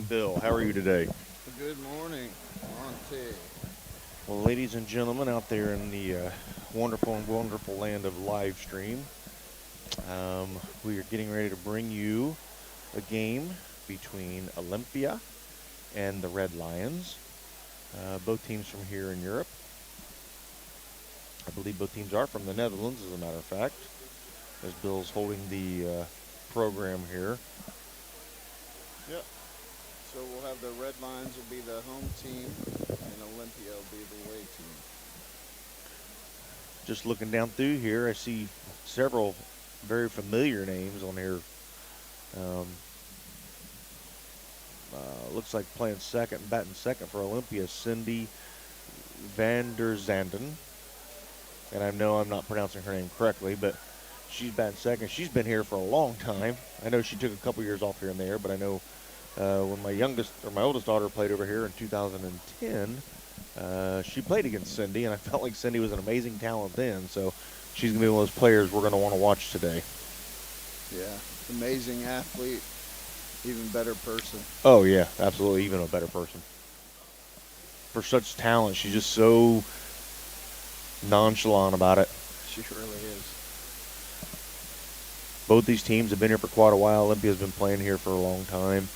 Bill. How are you today? Good morning, Monty. Well, ladies and gentlemen out there in the wonderful and wonderful land of live stream, we are getting ready to bring you a game between Olympia and the Red Lions. Both teams from here in Europe. I believe both teams are from the Netherlands, as a matter of fact, as Bill's holding the program here. Yep. So we'll have the Red Lions will be the home team, and Olympia will be the away team. Just looking down through here, I see several very familiar names on here. Um, Looks like playing second, batting second for Olympia, Cindy van der Zanden. And I know I'm not pronouncing her name correctly, but she's batting second. She's been here for a long time. I know she took a couple years off here and there, but I know when my oldest daughter played over here in 2010, she played against Cindy, and I felt like Cindy was an amazing talent then. So she's going to be one of those players we're going to want to watch today. Yeah, amazing athlete, even better person. Oh, yeah, absolutely, even a better person. For such talent, she's just so nonchalant about it. She really is. Both these teams have been here for quite a while. Olympia's been playing here for a long time.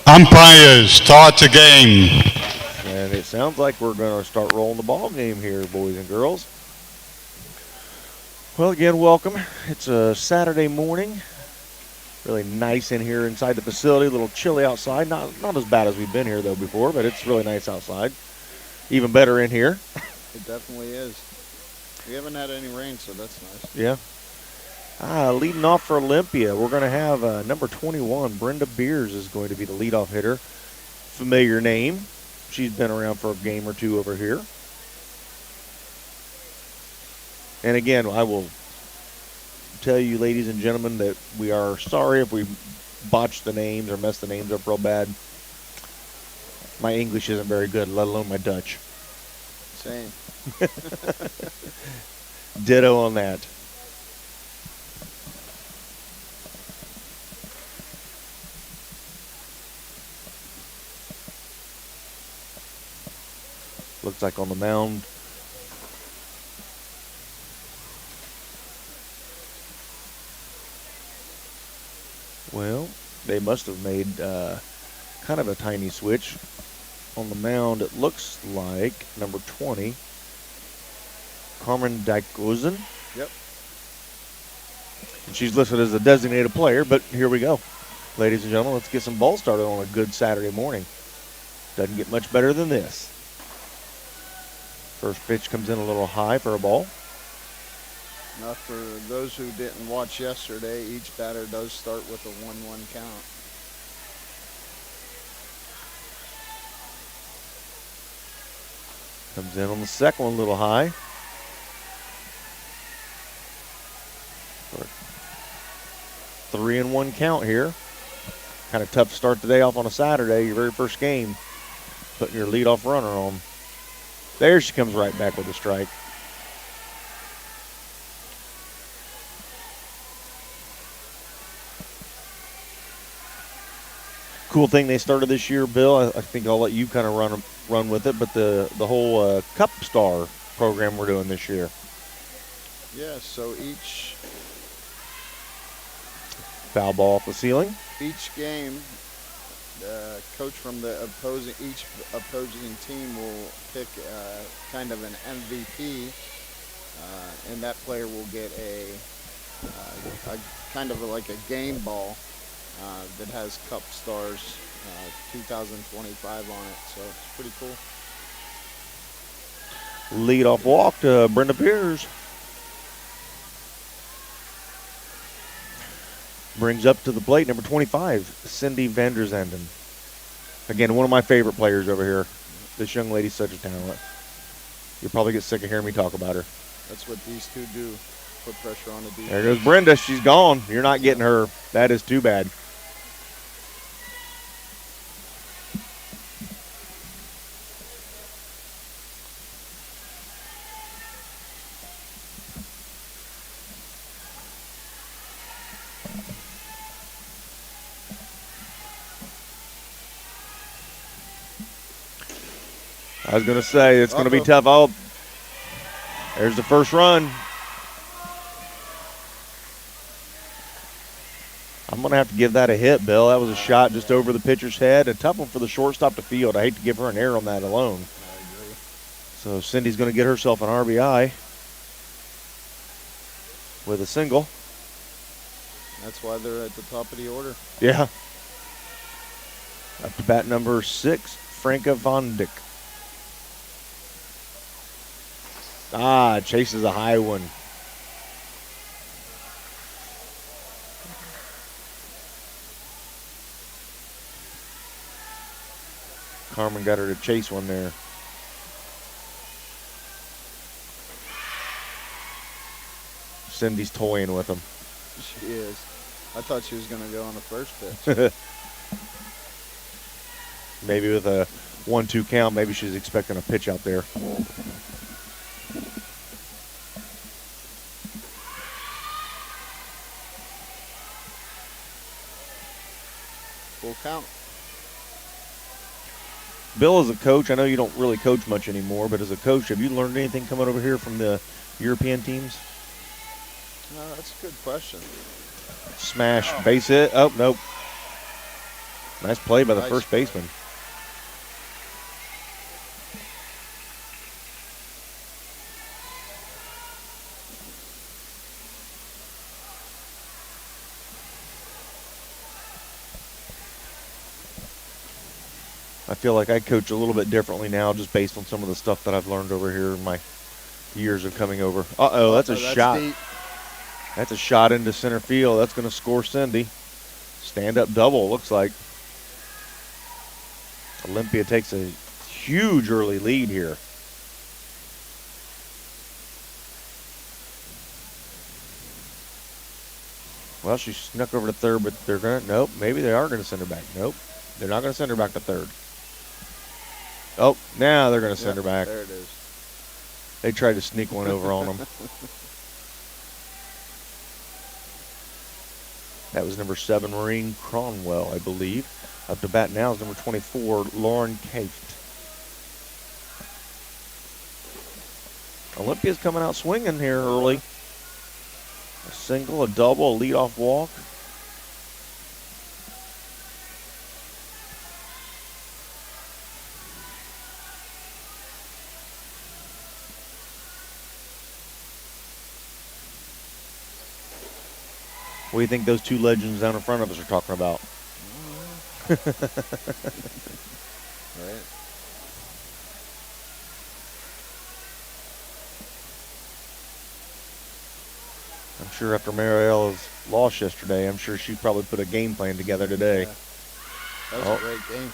Umpires, start the game. And it sounds like we're going to start rolling the ball game here, boys and girls. Well, again, welcome. It's a Saturday morning. Really nice in here inside the facility. A little chilly outside. Not as bad as we've been here, though, before, but it's really nice outside. Even better in here. It definitely is. We haven't had any rain, so that's nice. Yeah. Leading off for Olympia, we're going to have number 21, Brenda Beers is going to be the leadoff hitter. Familiar name. She's been around for a game or two over here. And again, I will tell you, ladies and gentlemen, that we are sorry if we botched the names or messed the names up real bad. My English isn't very good, let alone my Dutch. Same. Ditto on that. Looks like on the mound, well, they must have made kind of a tiny switch. On the mound, it looks like number 20, Carmen Dijkhuizen. Yep. And she's listed as a designated player, but here we go. Ladies and gentlemen, let's get some ball started on a good Saturday morning. Doesn't get much better than this. First pitch comes in a little high for a ball. Now, for those who didn't watch yesterday, each batter does start with a 1-1 count. Comes in on the second one a little high. 3-1 count here. Kind of tough to start the day off on a Saturday, your very first game. Putting your leadoff runner on. There she comes right back with a strike. Cool thing they started this year, Bill. I think I'll let you kind of run with it, but the whole Cup Star program we're doing this year. Yeah, so each Foul ball off the ceiling. game, the coach from each opposing team will pick kind of an MVP, and that player will get a kind of like a game ball that has Cup Stars 2025 on it. So it's pretty cool. Leadoff walk to Brenda Beers. Brings up to the plate number 25, Cindy van der Zanden. Again, one of my favorite players over here. This young lady's such a talent. You'll probably get sick of hearing me talk about her. That's what these two do. Put pressure on the defense. There goes Brenda. She's gone. You're not getting her. That is too bad. I was going to say, it's going to be tough. Oh, there's the first run. I'm going to have to give that a hit, Bill. That was a shot just over the pitcher's head. A tough one for the shortstop to field. I hate to give her an error on that alone. I agree. So Cindy's going to get herself an RBI with a single. That's why they're at the top of the order. Yeah. Up to bat number 6, Franka Von Dick. Chases a high one. Carmen got her to chase one there. Cindy's toying with him. She is. I thought she was going to go on the first pitch. Maybe with a 1-2 count, maybe she's expecting a pitch out there. Full count. Bill, as a coach, I know you don't really coach much anymore, but as a coach, have you learned anything coming over here from the European teams? That's a good question. Smash, base hit. Oh, nope. Nice play by the first baseman. I feel like I coach a little bit differently now just based on some of the stuff that I've learned over here in my years of coming over. Uh-oh, that's a shot. Deep. That's a shot into center field. That's going to score Cindy. Stand-up double, looks like. Olympia takes a huge early lead here. Well, she snuck over to third, but they're going to, nope, maybe they are going to send her back. Nope, they're not going to send her back to third. Oh, now they're going to send her back. There it is. They tried to sneak one over on them. That was number 7, Maureen Cronwell, I believe. Up to bat now is number 24, Lauren Kaft. Olympia's coming out swinging here early. A single, a double, a leadoff walk. What do you think those two legends down in front of us are talking about? Right. I'm sure after Mariella's loss yesterday, I'm sure she probably put a game plan together today. Yeah. That was a great game.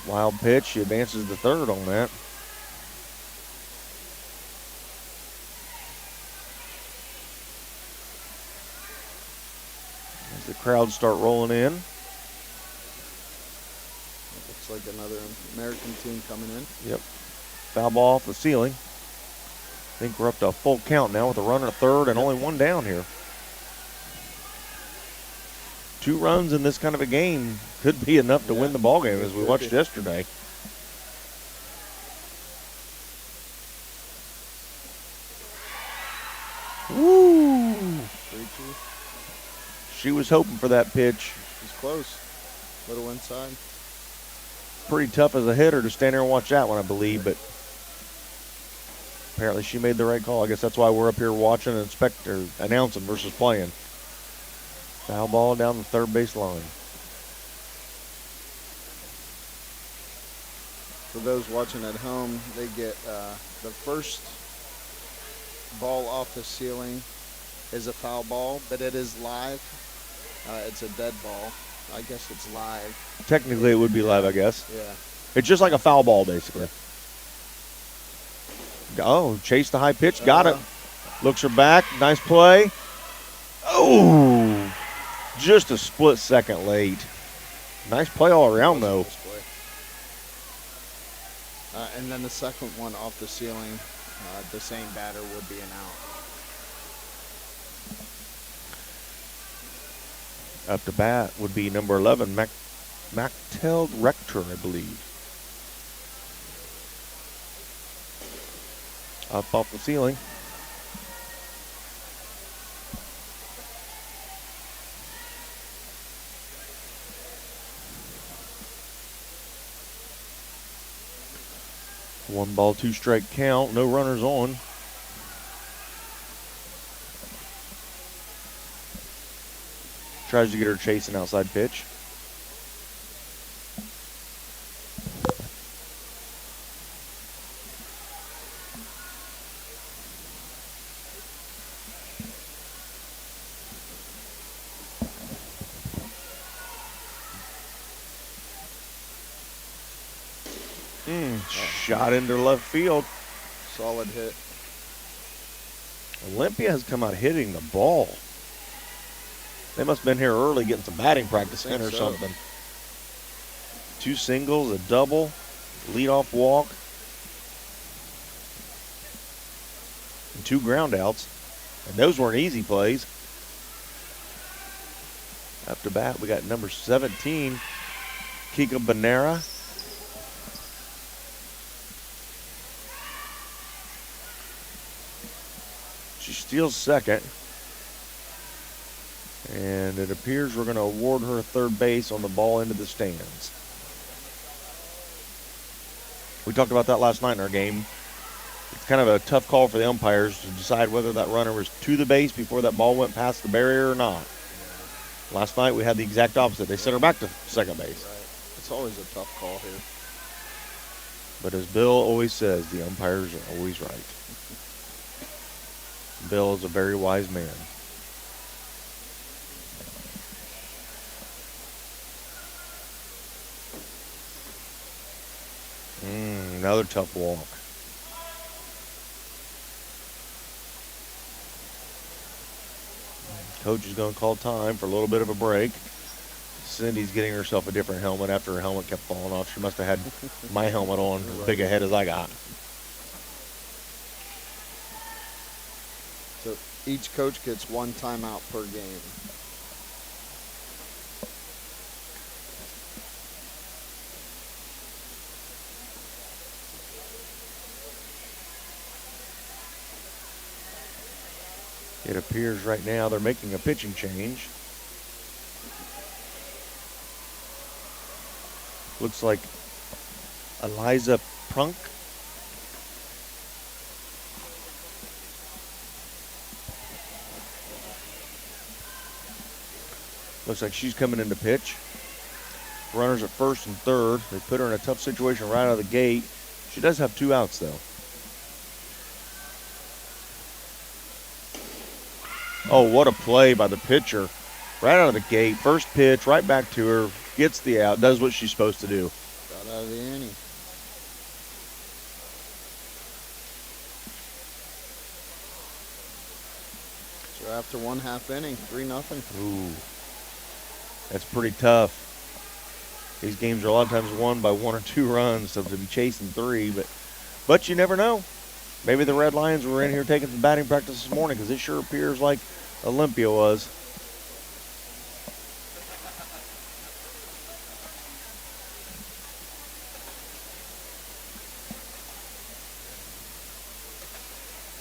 Wild pitch. She advances to third on that. As the crowds start rolling in. Looks like another American team coming in. Yep. Foul ball off the ceiling. I think we're up to a full count now with a runner at third and only one down here. 2 runs in this kind of a game could be enough to win the ball game, as we watched yesterday. Woo! 3-2. She was hoping for that pitch. It's close. Little inside. Pretty tough as a hitter to stand there and watch that one, I believe, but apparently she made the right call. I guess that's why we're up here watching and announcing versus playing. Foul ball down the third base line. For those watching at home, they get the first ball off the ceiling is a foul ball, but it is live. It's a dead ball. I guess it's live. Technically, it would be live, I guess. Yeah. It's just like a foul ball, basically. Oh, chased the high pitch. Got it. Looks her back. Nice play. Oh, just a split second late. Nice play all around, though. And then the second one off the ceiling, the same batter would be an out. Up to bat would be number 11, Mactel Rector, I believe. Up off the ceiling. One ball, two strike count. No runners on. Tries to get her chasing outside pitch. Shot into left field. Solid hit. Olympia has come out hitting the ball. They must have been here early getting some batting practice in or something. 2 singles, a double, leadoff walk, and 2 ground outs. And those weren't easy plays. After bat, we got number 17, Kika Banera. She steals second. And it appears we're going to award her third base on the ball into the stands. We talked about that last night in our game. It's kind of a tough call for the umpires to decide whether that runner was to the base before that ball went past the barrier or not. Last night we had the exact opposite. They sent her back to second base. Right. It's always a tough call here. But as Bill always says, the umpires are always right. Bill is a very wise man. Another tough walk. Coach is going to call time for a little bit of a break. Cindy's getting herself a different helmet after her helmet kept falling off. She must have had my helmet on as big a head as I got. So each coach gets 1 timeout per game. It appears right now they're making a pitching change. Looks like Eliza Prunk. Looks like she's coming in to pitch. Runners at first and third. They put her in a tough situation right out of the gate. She does have 2 outs, though. Oh, what a play by the pitcher. Right out of the gate. First pitch, right back to her. Gets the out. Does what she's supposed to do. Got out of the inning. So after 1/2 inning, 3-0. Ooh. That's pretty tough. These games are a lot of times won by 1 or 2 runs, so to be chasing 3. But you never know. Maybe the Red Lions were in here taking some batting practice this morning, because it sure appears like Olympia was.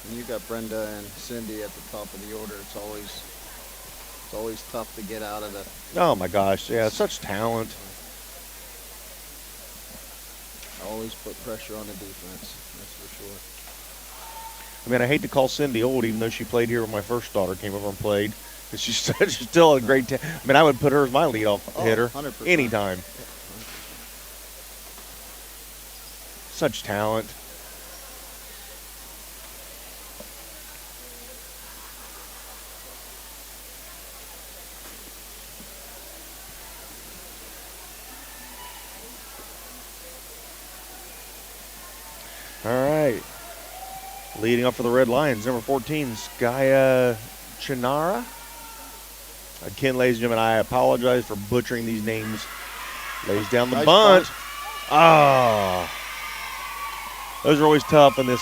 When you got Brenda and Cindy at the top of the order, it's always tough to get out of the. Oh my gosh, yeah, such talent. Always put pressure on the defense, that's for sure. I mean, I hate to call Cindy old, even though she played here when my first daughter came over and played. But she's still a great I mean, I would put her as my leadoff hitter 100%. anytime. Such talent. All right. Leading up for the Red Lions, number 14, Skya Chinara. Again, ladies and gentlemen, I apologize for butchering these names. Lays down the Nice bunt. bunt. Ah. Those are always tough in this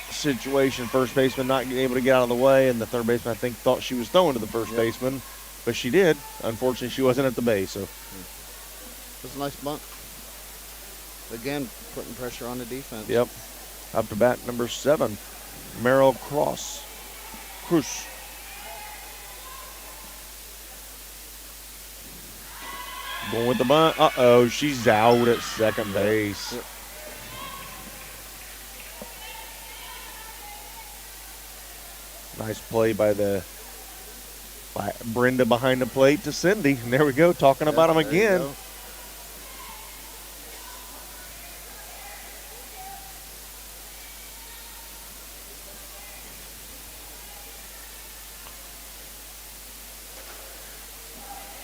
situation. First baseman not able to get out of the way, and the third baseman, I think, thought she was throwing to the first baseman, but she did. Unfortunately, she wasn't at the base. So It was a nice bunt. Again, putting pressure on the defense. Yep. Up to bat, number 7, Merrill Cruz. Going with the bunt. Uh-oh, she's out at second base. Yep. Nice play by Brenda behind the plate to Cindy. And there we go, talking about him again.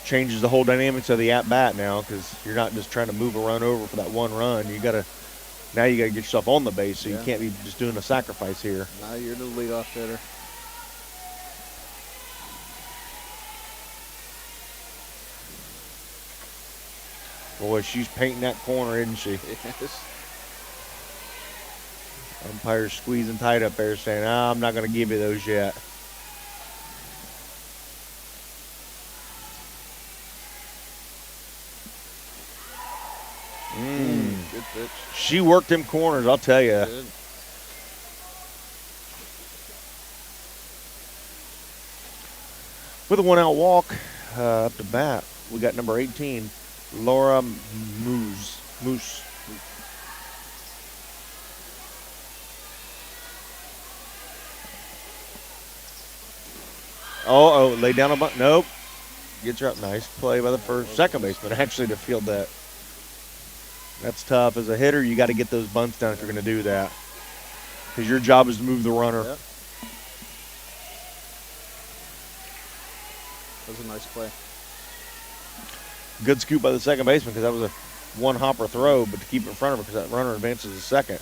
Changes the whole dynamics of the at-bat now, because you're not just trying to move a run over for that one run. Now you got to get yourself on the base, so you can't be just doing a sacrifice here. Now you're the leadoff hitter. Boy, she's painting that corner, isn't she? Yes. Umpire's squeezing tight up there, saying, I'm not going to give you those yet. Good pitch. She worked them corners, I'll tell you. Good. With a 1-out walk, up to bat, we got number 18, Laura Moose. Oh, lay down a bunt. Nope. Gets her up. Nice play by the second baseman, actually, to field that. That's tough. As a hitter, you got to get those bunts down if you're going to do that, because your job is to move the runner. Yep. That was a nice play. Good scoop by the second baseman, because that was a one-hopper throw, but to keep it in front of her, because that runner advances to second.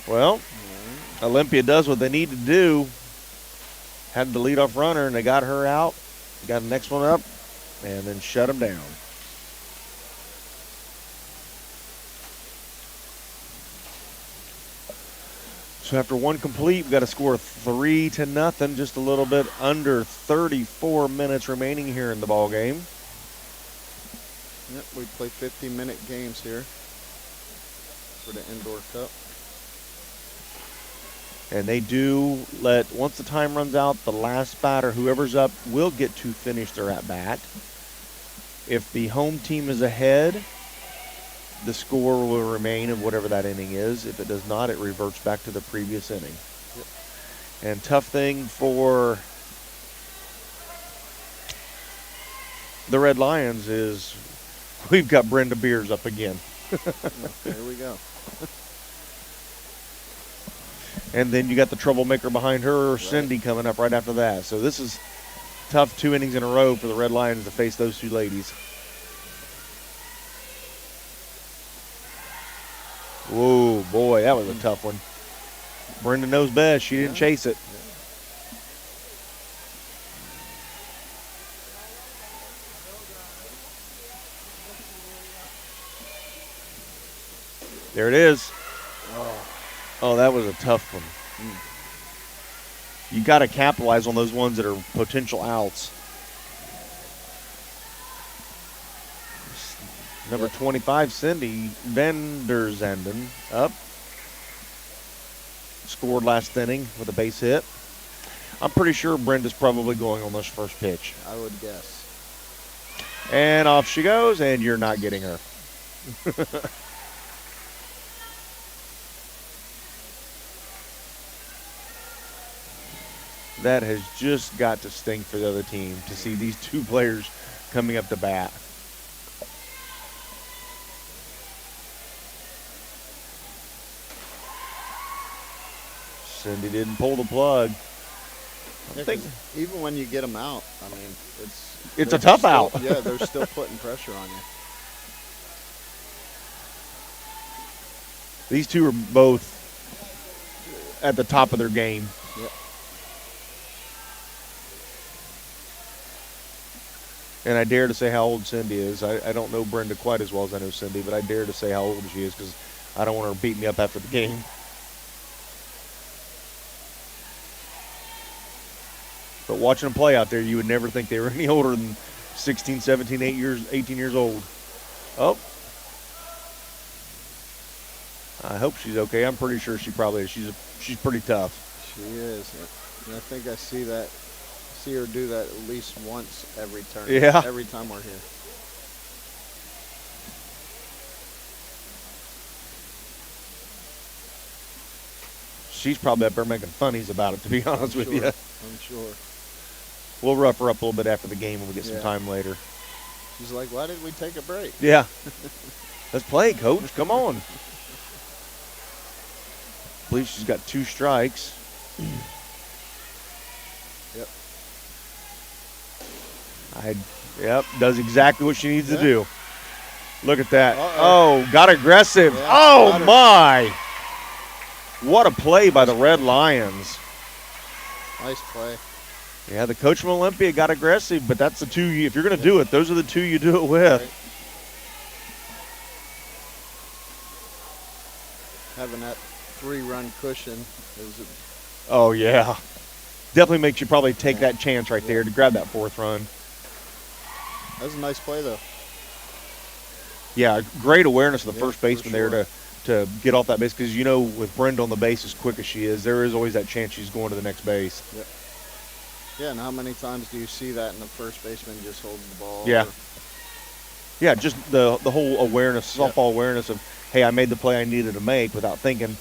Well, Olympia does what they need to do. Had the leadoff runner, and they got her out. Got the next one up, and then shut them down. So after one complete, we've got to score 3-0, just a little bit under 34 minutes remaining here in the ball game. Yep, we play 50-minute games here for the indoor cup. And they do once the time runs out, the last batter, whoever's up, will get to finish their at-bat. If the home team is ahead, the score will remain of whatever that inning is. If it does not, it reverts back to the previous inning. Yep. And tough thing for the Red Lions is we've got Brenda Beers up again. There we go. And then you got the troublemaker behind her, Cindy, coming up right after that. So this is tough 2 innings in a row for the Red Lions to face those two ladies. Whoa, boy, that was a tough one. Brenda knows best. She didn't chase it. There it is. Oh, that was a tough one. You got to capitalize on those ones that are potential outs. Number 25, Cindy Vanderzanden, up. Scored last inning with a base hit. I'm pretty sure Brenda's probably going on this first pitch. I would guess. And off she goes, and you're not getting her. That has just got to sting for the other team to see these two players coming up to bat. Cindy didn't pull the plug. Even when you get them out, I mean, it's a tough out. Yeah, they're still putting pressure on you. These two are both at the top of their game. Yep. And I dare to say how old Cindy is. I don't know Brenda quite as well as I know Cindy, but I dare to say how old she is because I don't want her to beat me up after the game. But watching them play out there, you would never think they were any older than 16, 17, 18 years old. Oh. I hope she's okay. I'm pretty sure she probably is. She's pretty tough. She is. And I think I see her do that at least once every turn. Yeah. Every time we're here. She's probably up there making funnies about it, to be honest with you. I'm sure. We'll rough her up a little bit after the game when we get some Yeah. time later. She's like, why did we take a break? Yeah. Let's play, coach. Come on. I believe she's got 2 strikes. Yep. Yep, does exactly what she needs to Yeah. do. Look at that. Uh-oh. Oh, got aggressive. Yeah, Oh, got her. my. What a play by the Red Lions. Nice play. Yeah, the coach from Olympia got aggressive, but that's the 2 if you're going to do it, those are the 2 you do it with. Right. Having that 3-run cushion is Oh, yeah. Definitely makes you probably take that chance right there to grab that 4th run. that's a nice play though. Yeah, great awareness of the Yeah, first for baseman there sure. to get off that base, because with Brenda on the base as quick as she is, there is always that chance she's going to the next base. Yeah, and how many times do you see that and the first baseman just holds the ball? Yeah. or- Yeah, just the whole awareness, softball awareness of, hey, I made the play I needed to make without thinking.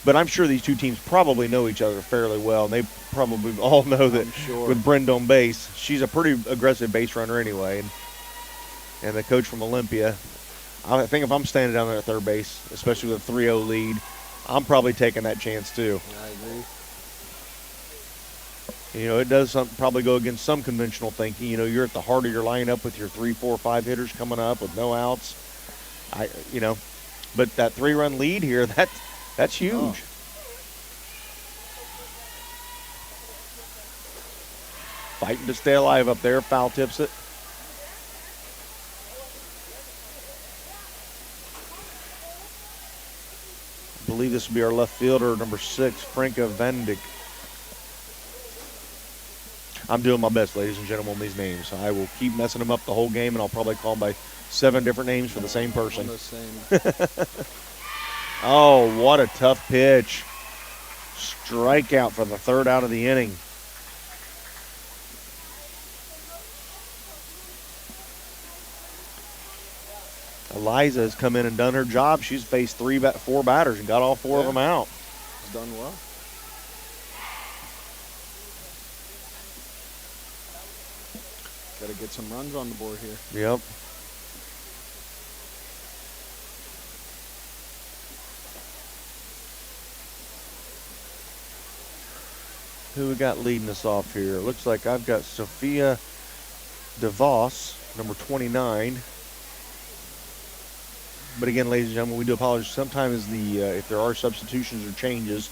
But I'm sure these 2 teams probably know each other fairly well, and they probably all know that I'm sure. with Brenda on base, she's a pretty aggressive base runner anyway. And the coach from Olympia, I think if I'm standing down there at third base, especially with a 3-0 lead, I'm probably taking that chance too. I agree. It does probably go against some conventional thinking. You're at the heart of your lineup with your 3, 4, 5 hitters coming up with no outs. But that 3-run lead here, that's huge. Oh. Fighting to stay alive up there. Foul tips it. I believe this will be our left fielder, number 6, Franka Vendick. I'm doing my best, ladies and gentlemen, on these names. I will keep messing them up the whole game, and I'll probably call them by 7 different names for the same person. The same. Oh, what a tough pitch. Strikeout for the 3rd out of the inning. Eliza has come in and done her job. She's faced 4 batters and got all 4 of them out. He's done well. Got to get some runs on the board here. Yep. Who we got leading us off here? Looks like I've got Sophia DeVos, number 29. But again, ladies and gentlemen, we do apologize. Sometimes if there are substitutions or changes,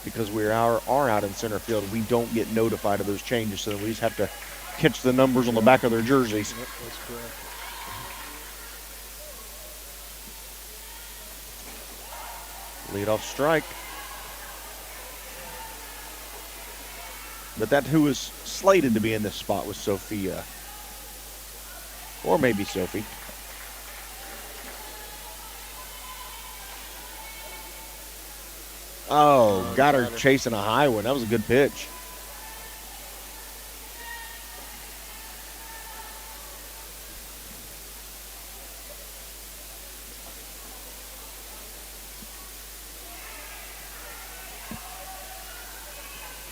because we are out in center field, we don't get notified of those changes, so we just have to catch the numbers on the back of their jerseys. Yep, that's correct. Leadoff strike. But that who was slated to be in this spot was Sophia. Or maybe Sophie. Oh, got her chasing a high one. That was a good pitch.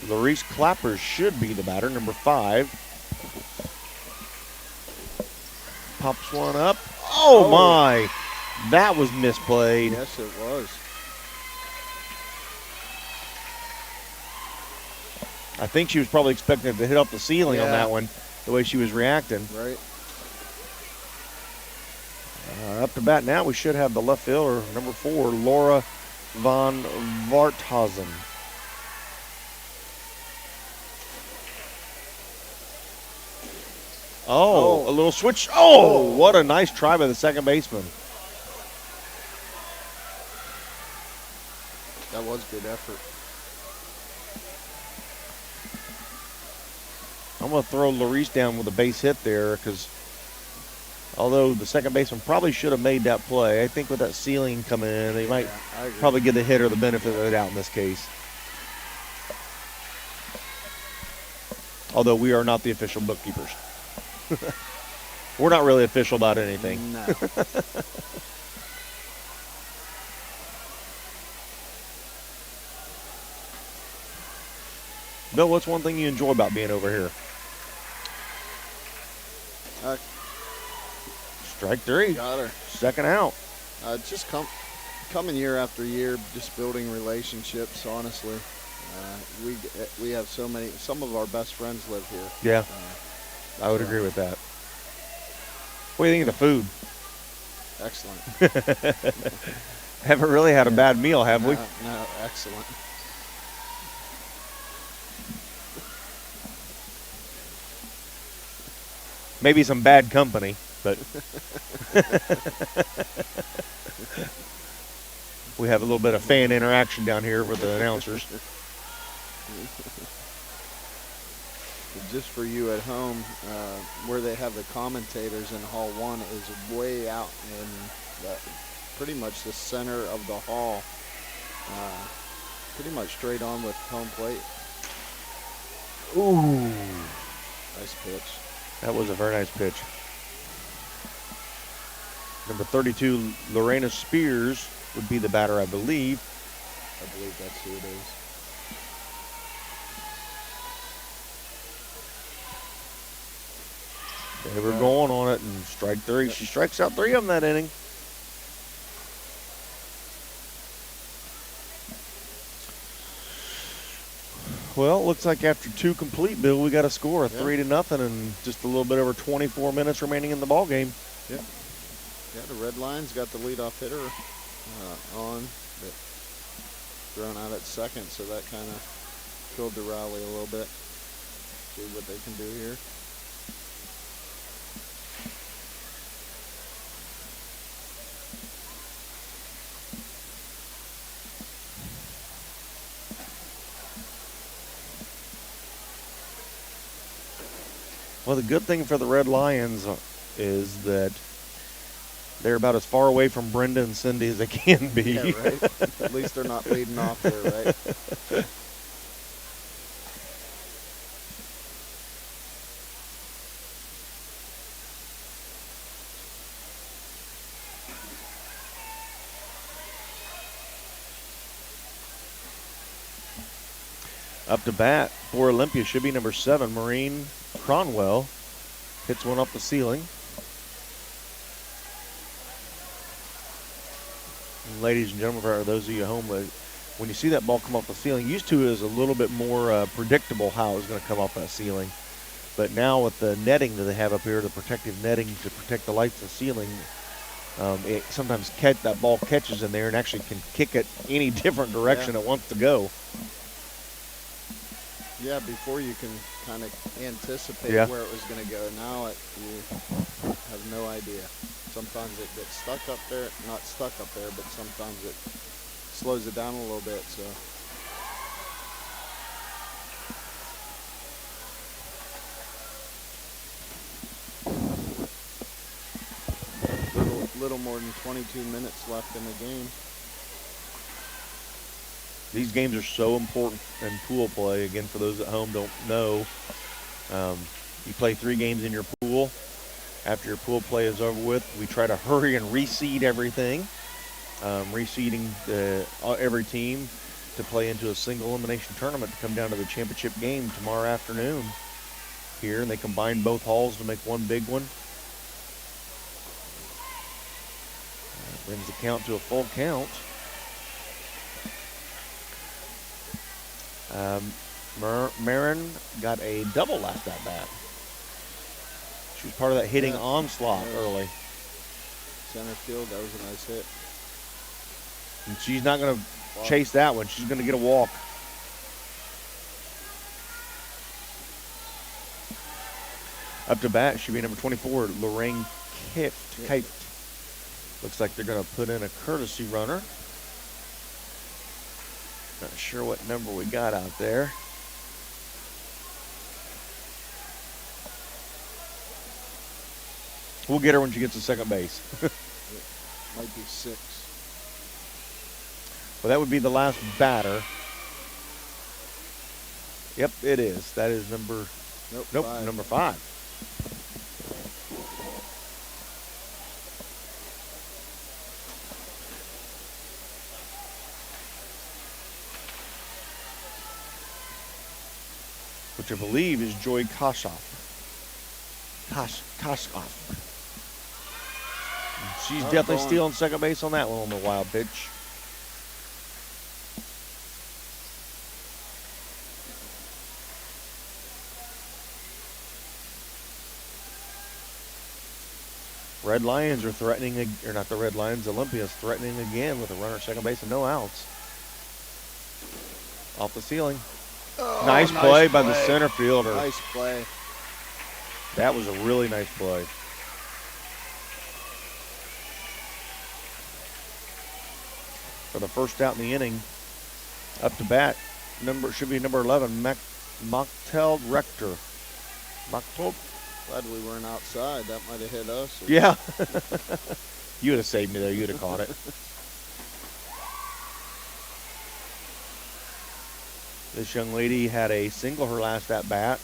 Larice Clappers should be the batter, number 5. Pops one up. Oh, my. That was misplayed. Yes, it was. I think she was probably expecting it to hit up the ceiling on Yeah. that one, the way she was reacting. Right. Up to bat now, we should have the left fielder, number 4, Laura von Varthausen. Oh, a little switch. Oh, what a nice try by the second baseman. That was good effort. I'm going to throw Larice down with a base hit there because Although the second baseman probably should have made that play. I think with that ceiling coming in, they might I agree. probably give the hitter the benefit of the doubt in this case. Although we are not the official bookkeepers. We're not really official about anything. No. Bill, what's one thing you enjoy about being over here? Strike three. Got her. Second out. Just coming year after year, just building relationships. Honestly, we have so many. Some of our best friends live here. Yeah, I would agree with that. What do you think of the food? Excellent. Haven't really had a bad meal, have we? No, excellent. Maybe some bad company, but we have a little bit of fan interaction down here with the announcers. Just for you at home, where they have the commentators in Hall 1 is way out in pretty much the center of the hall, pretty much straight on with home plate. Ooh. Nice pitch. That was a very nice pitch. Number 32, Lorena Spears would be the batter, I believe. I believe that's who it is. They were going on it, and strike three. She strikes out three of them that inning. Well, looks like after two complete, Bill, we got a score of 3-0, and just a little bit over 24 minutes remaining in the ball game. Yep. Yeah, the Red Lions got the leadoff hitter on, but thrown out at second, so that kind of killed the rally a little bit. See what they can do here. Well, the good thing for the Red Lions is that they're about as far away from Brenda and Cindy as they can be. Yeah, right. At least they're not leading off there, right? Up to bat for Olympia should be number 7, Maureen Cronwell. Hits one off the ceiling. And ladies and gentlemen, for those of you at home, when you see that ball come off the ceiling, used to is a little bit more predictable how it's going to come off that ceiling. But now with the netting that they have up here, the protective netting to protect the lights of the ceiling, it sometimes that ball catches in there and actually can kick it any different direction it wants to go. Yeah, before you can kind of anticipate where it was going to go. Now you have no idea. Sometimes it gets stuck up there, not stuck up there, but sometimes it slows it down a little bit. So little more than 22 minutes left in the game. These games are so important in pool play. Again, for those at home don't know, you play 3 games in your pool. After your pool play is over with, we try to hurry and reseed everything, reseeding every team to play into a single elimination tournament to come down to the championship game tomorrow afternoon here, and they combine both halls to make one big one. Brings the count to a full count. Marin got a double last at bat. She was part of that hitting onslaught early. Center field, that was a nice hit. And she's not going to chase that one. She's going to get a walk. Up to bat should be number 24, Lorraine Kieft. Looks like they're going to put in a courtesy runner. Not sure what number we got out there. We'll get her when she gets to second base. Might be 6. Well, that would be the last batter. Yep, it is. That is number. Nope, 5. number 5. Which I believe is Joy Koshoff. Koshoff. She's definitely stealing second base on that one on the wild pitch. Red Lions are threatening, or not the Red Lions, Olympia is threatening again with a runner at second base and no outs. Off the ceiling. Oh, nice play by the center fielder. Nice play. That was a really nice play. For the first out in the inning, up to bat, should be number 11, Mocktel Rector. Mocktel? Glad we weren't outside. That might have hit us. Yeah. You would have saved me there. You would have caught it. This young lady had a single her last at bat.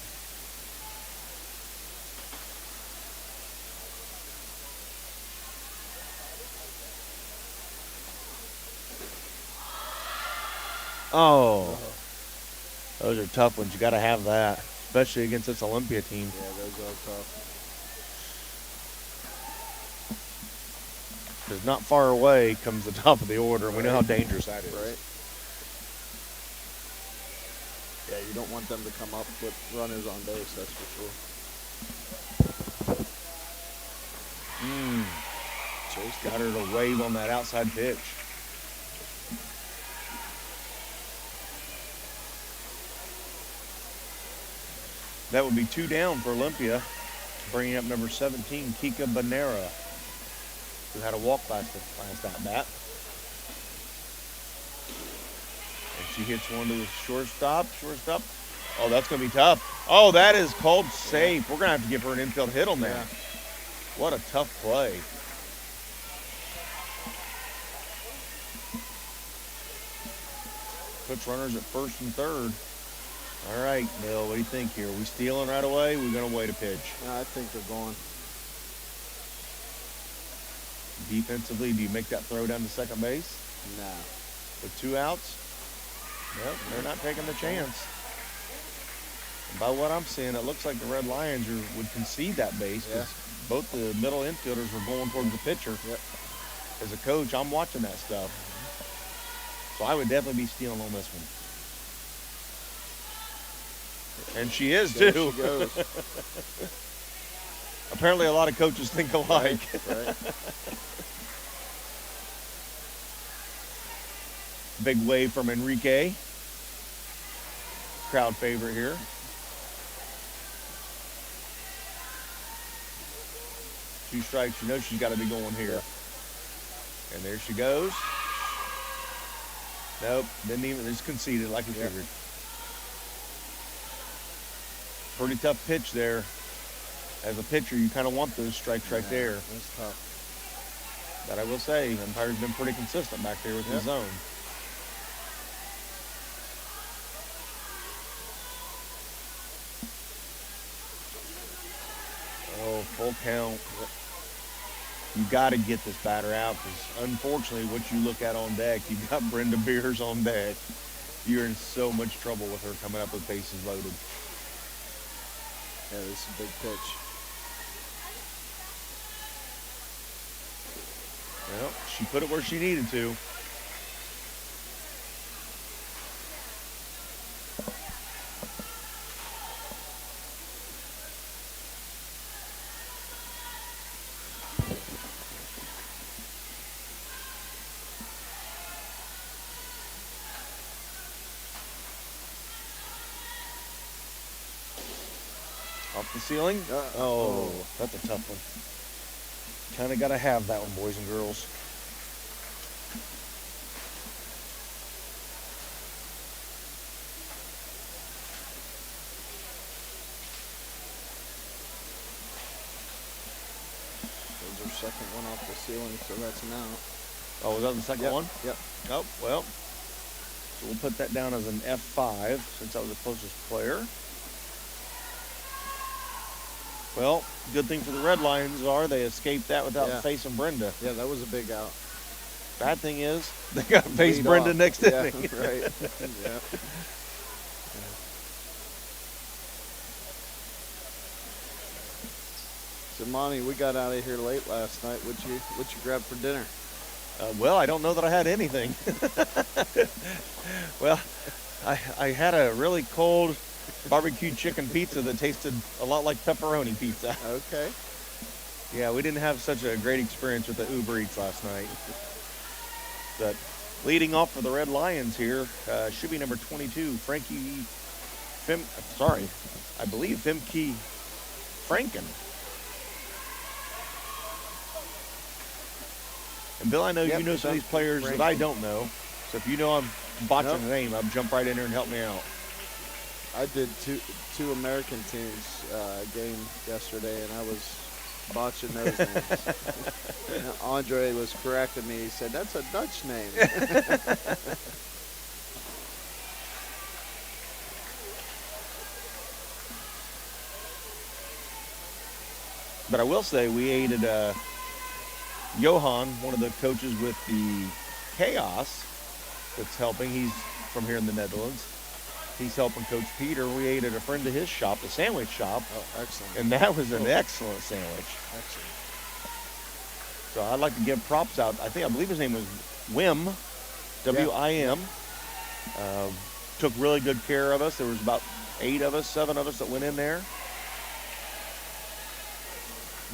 Oh. Those are tough ones. You got to have that, especially against this Olympia team. Yeah, those are tough. Because not far away comes the top of the order, and we know how dangerous that is. Right. Yeah, you don't want them to come up with runners on base, that's for sure. Chase got her to wave on that outside pitch. That would be 2 down for Olympia, bringing up number 17, Kika Banera, who had a walk last at bat. And she hits one to the shortstop. Oh, that's going to be tough. Oh, that is called safe. We're going to have to give her an infield hit on that. Yeah. What a tough play. Puts runners at first and third. All right, Bill, what do you think here? Are we stealing right away? We're going to wait a pitch. No, I think they're going. Defensively, do you make that throw down to second base? No. With 2 outs? Nope, they're not taking the chance. And by what I'm seeing, it looks like the Red Lions would concede that base because both the middle infielders were going towards the pitcher. Yep. As a coach, I'm watching that stuff. So I would definitely be stealing on this one. And she is, There too. she goes. Apparently a lot of coaches think alike. Right. Big wave from Enrique. Crowd favorite here. Two strikes, you know she's got to be going here. And there she goes. Nope, didn't even, just conceded like we figured. Pretty tough pitch there. As a pitcher, you kind of want those strikes right there. That's tough. But I will say, umpire's been pretty consistent back there with the zone. Oh, full count. You got to get this batter out because, unfortunately, what you look at on deck, you've got Brenda Beers on deck. You're in so much trouble with her coming up with bases loaded. Yeah, this is a big pitch. Well, she put it where she needed to. Off the ceiling. Oh, that's a tough one. Kind of got to have that one, boys and girls. second one off the ceiling, so that's an out. Oh, was that the second Yep, one? Yep. Oh, well. So we'll put that down as an F5 since that was the closest player. Well, good thing for the Red Lions are they escaped that without facing Brenda. Yeah, that was a big out. Bad thing is they got to face Lead Brenda off. next Yeah, inning. right. Yeah. So, Monty, we got out of here late last night. What you grab for dinner? Well, I don't know that I had anything. Well, I had a really cold barbecue chicken pizza that tasted a lot like pepperoni pizza. Okay. Yeah, we didn't have such a great experience with the Uber Eats last night. But leading off for the Red Lions here should be number 22, I believe Femke Franken. And Bill, I know you know some of these players that I don't know. So if you know I'm botching the name, I'll jump right in there and help me out. I did two American teams game yesterday, and I was botching those names. Andre was correcting me. He said, "That's a Dutch name." But I will say we aided Johan, one of the coaches with the Chaos that's helping. He's from here in the Netherlands. He's helping Coach Peter. We ate at a friend of his shop, the sandwich shop. Oh, excellent. And that was an excellent sandwich. Excellent. So I'd like to give props out. I believe his name was Wim, W-I-M. Took really good care of us. There was about 7 of us that went in there.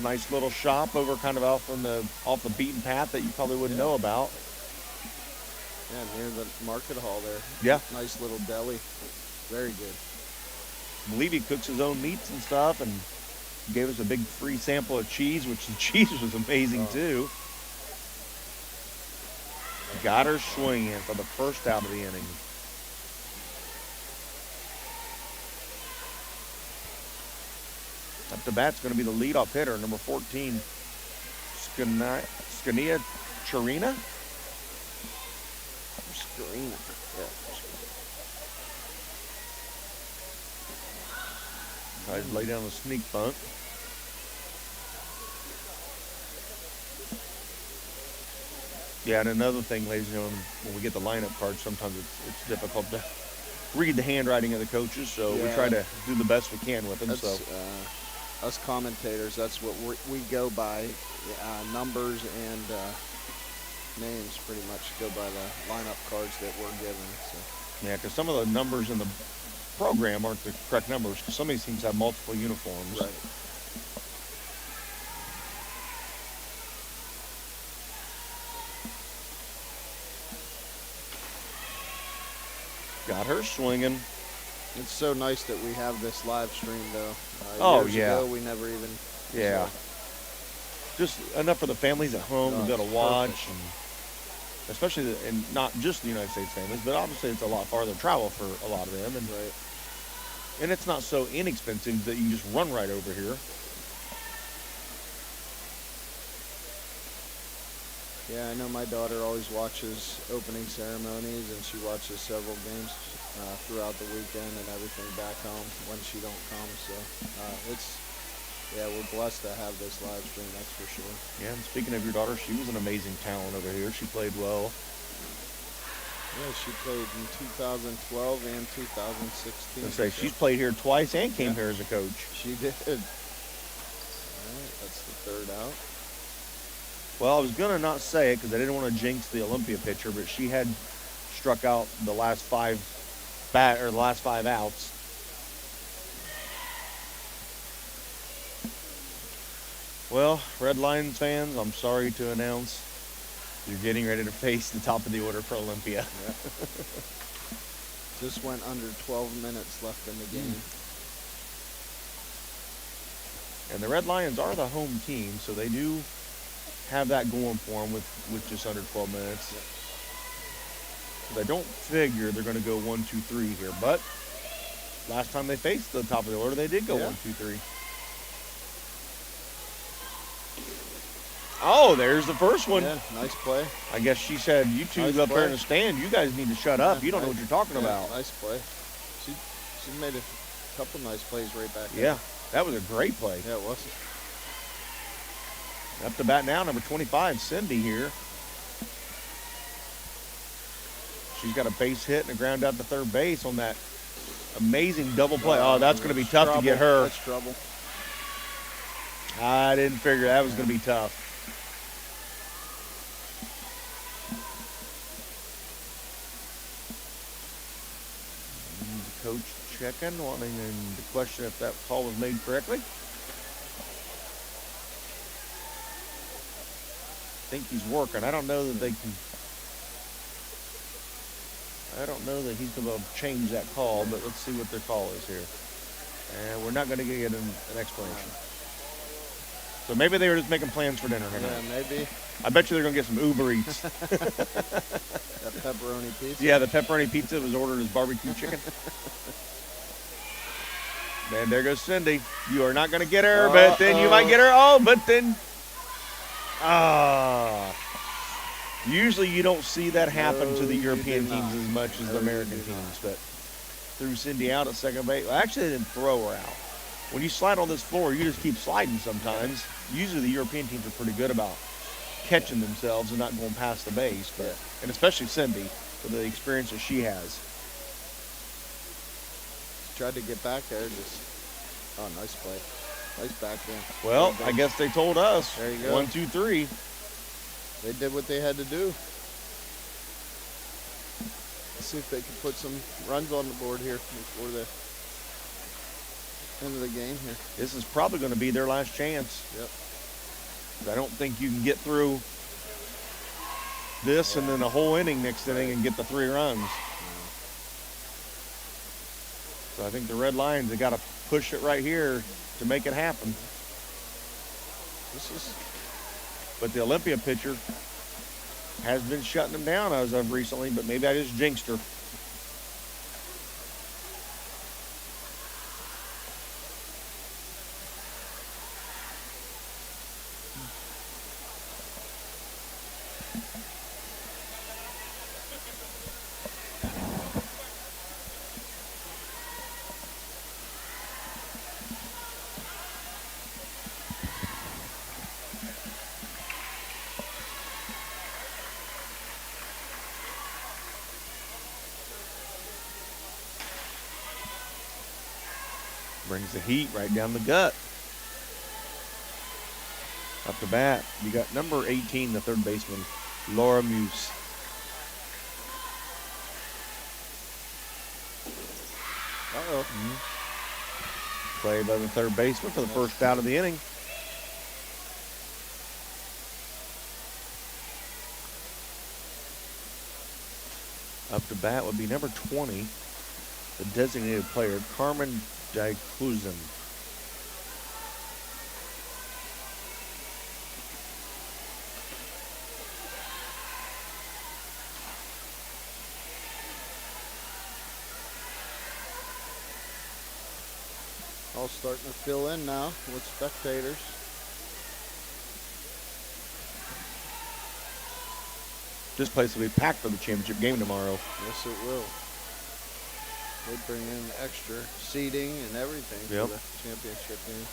Nice little shop over kind of off the beaten path that you probably wouldn't know about. Yeah, near the market hall there. Yeah. Nice little deli. Very good. I believe he cooks his own meats and stuff, and gave us a big free sample of cheese, which the cheese was amazing too. Got her swinging for the first out of the inning. Up to bat's going to be the leadoff hitter, number 14, Scania Charina. Scarina. Yeah. Tries to lay down the sneak bunt. Yeah, and another thing, ladies and gentlemen, when we get the lineup cards, sometimes it's difficult to read the handwriting of the coaches, so we try to do the best we can with them. Us commentators, that's what we go by, numbers and names pretty much go by the lineup cards that we're given. So. Yeah, because some of the numbers in the program aren't the correct numbers, because some of these teams have multiple uniforms. Right. Got her swinging. It's so nice that we have this live stream, though. Years ago, we never even. Yeah. Just enough for the families at home to be able to watch, and especially, and not just the United States families, but obviously it's a lot farther travel for a lot of them, and it's not so inexpensive that you can just run right over here. Yeah, I know my daughter always watches opening ceremonies, and she watches several games throughout the weekend and everything back home when she don't come. So we're blessed to have this live stream, that's for sure. Yeah, and speaking of your daughter, she was an amazing talent over here. She played well. Yeah, she played in 2012 and 2016. She's played here twice and came here as a coach. She did. All right, that's the third out. Well, I was going to not say it because I didn't want to jinx the Olympia pitcher, but she had struck out the last five outs. Well, Red Lions fans, I'm sorry to announce you're getting ready to face the top of the order for Olympia. Yeah. Just went under 12 minutes left in the game. And the Red Lions are the home team, so they do have that going for them with just under 12 minutes. But I don't figure they're going to go 1, 2, 3 here. But last time they faced the top of the order, they did go 1, 2, 3. Oh, there's the first one. Yeah, nice play. I guess she said, you two Nice up there play. in the stand, you guys need to shut up. You don't know what you're talking about. Nice play. She made a couple nice plays right back there. Yeah, that was a great play. Yeah, it was. Up to bat now, number 25, Cindy here. She's got a base hit and a ground out to third base on that amazing double play. Oh, that's going to be tough to get her. That's trouble. I didn't figure that was going to be tough. Coach checking, wanting to question if that call was made correctly. I think he's working. I don't know that they can. I don't know that he's going to change that call, but let's see what their call is here. And we're not going to get an explanation. So maybe they were just making plans for dinner tonight. Yeah, maybe. I bet you they're going to get some Uber Eats. That pepperoni pizza. Yeah, the pepperoni pizza was ordered as barbecue chicken. And there goes Cindy. You are not going to get her, but then you might get her. Oh, but then. Usually you don't see that happen to the European teams as much as the American teams, but threw Cindy out at second base. Well, actually, they didn't throw her out. When you slide on this floor, you just keep sliding sometimes. Usually the European teams are pretty good about catching themselves and not going past the base, but and especially Cindy with the experience that she has. Tried to get back there. Nice play. Nice backhand. Well, I guess they told us. There you go. 1, 2, 3. They did what they had to do. Let's see if they can put some runs on the board here before the end of the game here. This is probably going to be their last chance. Yep. I don't think you can get through this and then a whole inning next inning and get the 3 runs. So I think the Red Lions, they got to push it right here to make it happen. But the Olympia pitcher has been shutting them down as of recently, but maybe I just jinxed her. Brings the heat right down the gut. Up to bat, you got number 18, the third baseman, Laura Muse. Play by the third baseman for the first out of the inning. Up to bat would be number 20, the designated player, Carmen Dijkhuizen. All starting to fill in now with spectators. This place will be packed for the championship game tomorrow. Yes, it will. They bring in extra seating and everything for the championship game.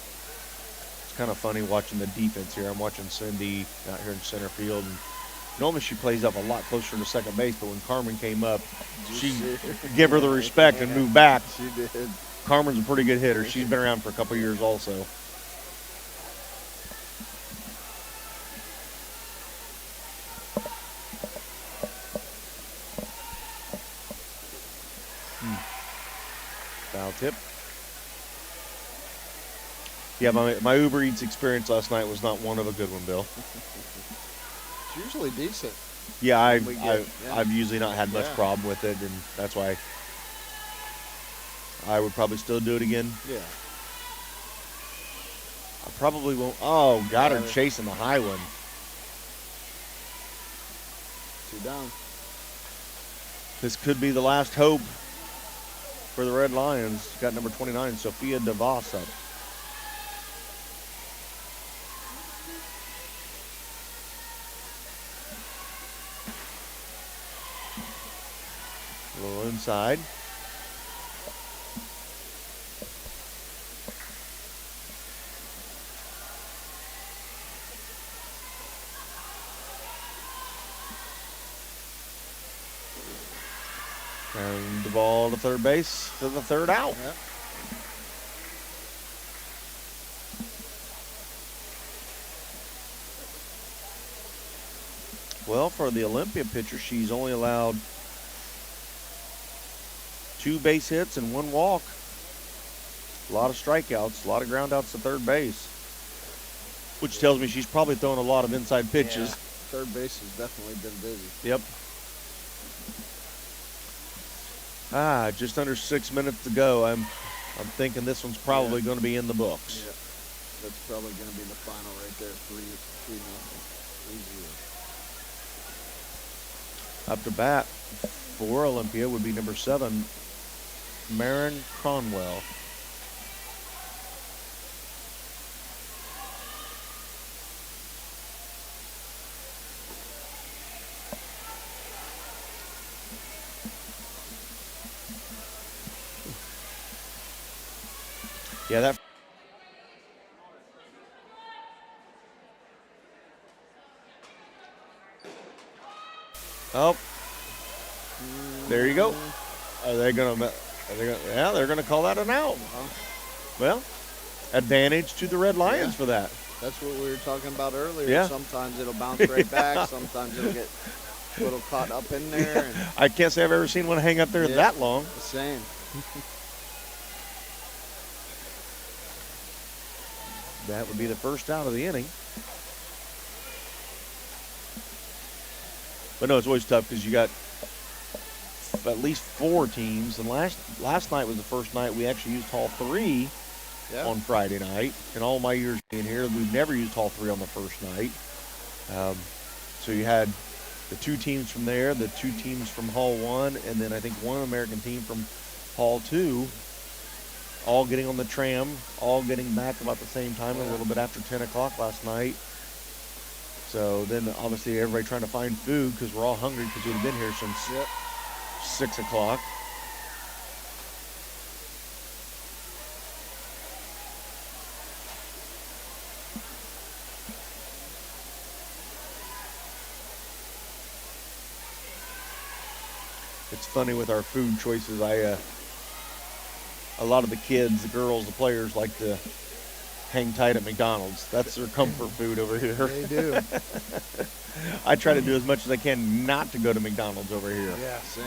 It's kind of funny watching the defense here. I'm watching Cindy out here in center field. And normally she plays up a lot closer to second base, but when Carmen came up, she gave her the respect and moved back. She did. Carmen's a pretty good hitter. She's been around for a couple years also. Foul tip. Yeah, my Uber Eats experience last night was not one of a good one, Bill. It's usually decent. Yeah, I've usually not had much problem with it, and that's why I would probably still do it again. Yeah. I probably won't. Oh, got her chasing the high one. 2 down. This could be the last hope for the Red Lions. Got number 29, Sophia DeVos up. inside. And the ball to third base for the third out. Yep. Well, for the Olympia pitcher, she's only allowed 2 base hits and 1 walk. A lot of strikeouts, a lot of ground outs to third base, which tells me she's probably throwing a lot of inside pitches. Yeah. Third base has definitely been busy. Yep. Just under 6 minutes to go. I'm thinking this one's probably going to be in the books. Yeah. That's probably going to be the final right there. 3-0. 3-0. Up to bat for Olympia would be number 7, Marin Cronwell. Yeah, that. Oh, there you go. Are they gonna? Yeah, they're gonna call that an out. Well, advantage to the Red Lions for that. That's what we were talking about earlier. Yeah. Sometimes it'll bounce right back. Sometimes it'll get a little caught up in there. And I can't say I've ever seen one hang up there that long. Same. That would be the first out of the inning. But no, it's always tough because you got at least 4 teams. And last night was the first night we actually used Hall 3 on Friday night. In all my years being here, we've never used Hall 3 on the first night. So you had the 2 teams from there, the 2 teams from Hall 1, and then I think 1 American team from Hall 2, all getting on the tram, all getting back about the same time, a little bit after 10 o'clock last night. So then obviously everybody trying to find food because we're all hungry because we've been here since 6 o'clock. It's funny with our food choices. A lot of the kids, the girls, the players like to hang tight at McDonald's. That's their comfort food over here. They do. I try to do as much as I can not to go to McDonald's over here. Yeah, same.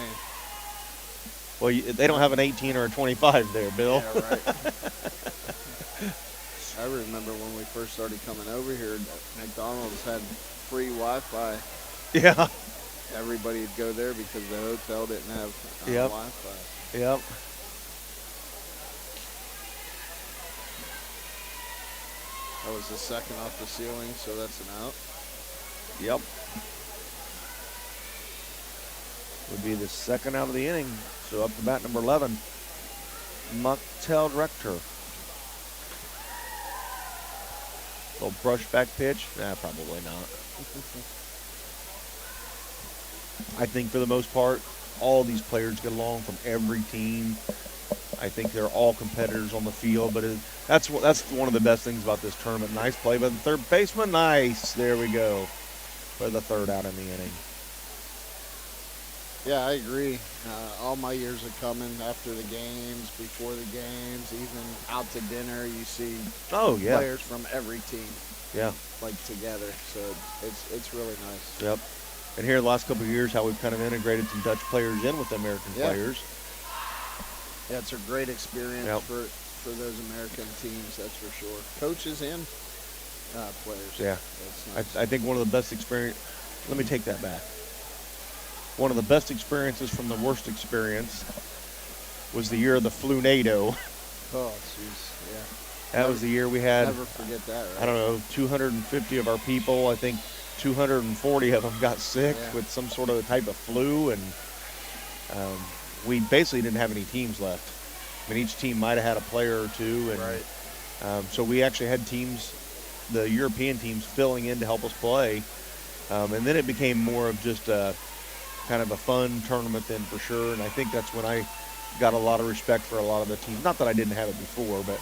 Well, they don't have an 18 or a 25 there, Bill. Yeah, right. I remember when we first started coming over here, McDonald's had free Wi-Fi. Yeah. Everybody would go there because the hotel didn't have Wi-Fi. Yep. That was the second off the ceiling, so that's an out. Yep. Would be the second out of the inning. So up to bat number 11, Mucktel Rector. Little brush back pitch? Nah, probably not. I think for the most part, all these players get along from every team. I think they're all competitors on the field, but that's one of the best things about this tournament. Nice play by the third baseman. Nice. There we go. For the third out in the inning. Yeah, I agree. All my years of coming after the games, before the games, even out to dinner, you see players from every team. Yeah. Like together. So it's really nice. Yep. And here the last couple of years, how we've kind of integrated some Dutch players in with the American players. Yeah, it's a great experience for those American teams, that's for sure. Coaches and players. Yeah. Nice. I think one of the best experience. Let me take that back. One of the best experiences from the worst experience was the year of the Flunado. Oh, jeez, yeah. That was the year we had. Never forget that, right? I don't know, 250 of our people. I think 240 of them got sick with some sort of type of flu, and we basically didn't have any teams left. I mean, each team might have had a player or two, and so we actually had teams, the European teams, filling in to help us play, and then it became more of just kind of a fun tournament then for sure. And I think that's when I got a lot of respect for a lot of the teams. Not that I didn't have it before, but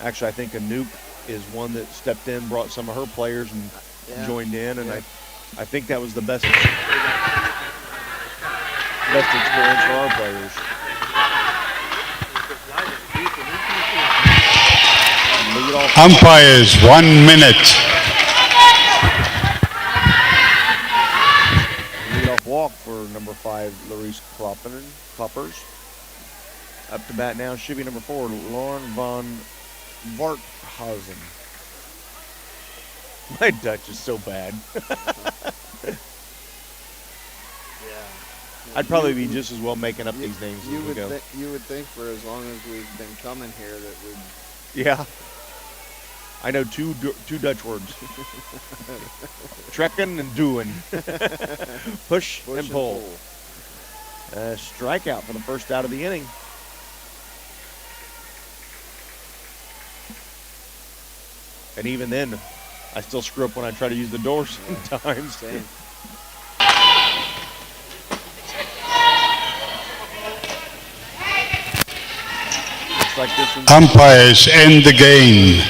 actually I think Anouk is one that stepped in, brought some of her players and joined in, and I think that was the best experience for our players. Umpires, 1 minute. Leadoff walk for number 5, Larice Kloppers. Up to bat now should be number 4, Lauren von Varthausen. My Dutch is so bad. I'd probably be just as well making up these names as we go. You would think for as long as we've been coming here that we'd... Yeah. I know two Dutch words. Trekken and doing. Push and pull. Strikeout for the first out of the inning. And even then, I still screw up when I try to use the door sometimes. Same. Looks like this Umpires end the game.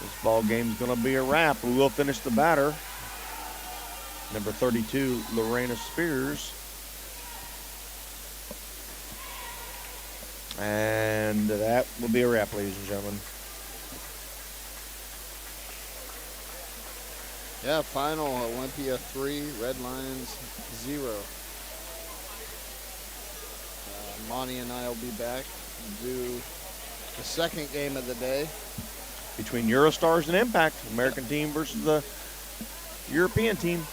This ball game's going to be a wrap. We will finish the batter. Number 32, Lorena Spears. And that will be a wrap, ladies and gentlemen. Yeah, final Olympia 3, Red Lions 0. Monty and I will be back to do the second game of the day. Between Eurostars and Impact, American team versus the European team.